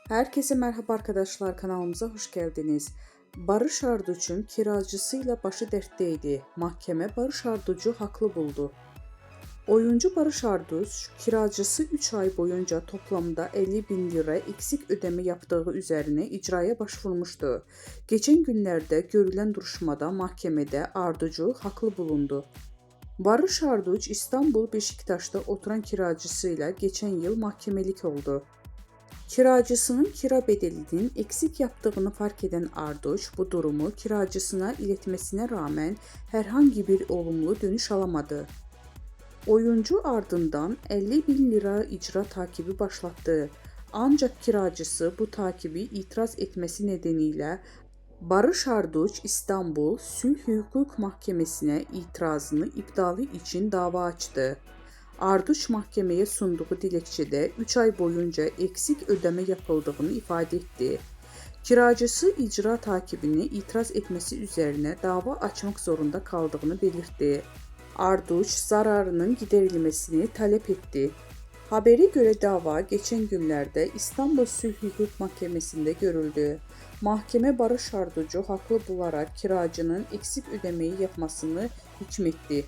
Herkese merhaba arkadaşlar, kanalımıza hoş geldiniz. Barış Arduç'un kiracısıyla başı dertteydi. Mahkeme Barış Arduç'u haklı buldu. Oyuncu Barış Arduç, kiracısı 3 ay boyunca toplamda 50 bin lira eksik ödeme yaptığı üzerine icraya başvurmuştu. Geçen günlerde görülen duruşmada mahkemede Arduç'u haklı bulundu. Barış Arduç, İstanbul Beşiktaş'ta oturan kiracısıyla geçen yıl mahkemelik oldu. Kiracısının kira bedelinin eksik yaptığını fark eden Arduç bu durumu kiracısına iletmesine rağmen herhangi bir olumlu dönüş alamadı. Oyuncu ardından 50 bin lira icra takibi başlattı. Ancak kiracısı bu takibi itiraz etmesi nedeniyle Barış Arduç İstanbul Sülh Hukuk Mahkemesi'ne itirazını iptali için dava açtı. Arduç mahkemeye sunduğu dilekçede 3 ay boyunca eksik ödeme yapıldığını ifade etti. Kiracısı icra takibini itiraz etmesi üzerine dava açmak zorunda kaldığını belirtti. Arduç zararının giderilmesini talep etti. Habere göre dava geçen günlerde İstanbul Sülh Hukuk Mahkemesi'nde görüldü. Mahkeme Barış Arduç'u haklı bularak kiracının eksik ödemeyi yapmasını hükmetti.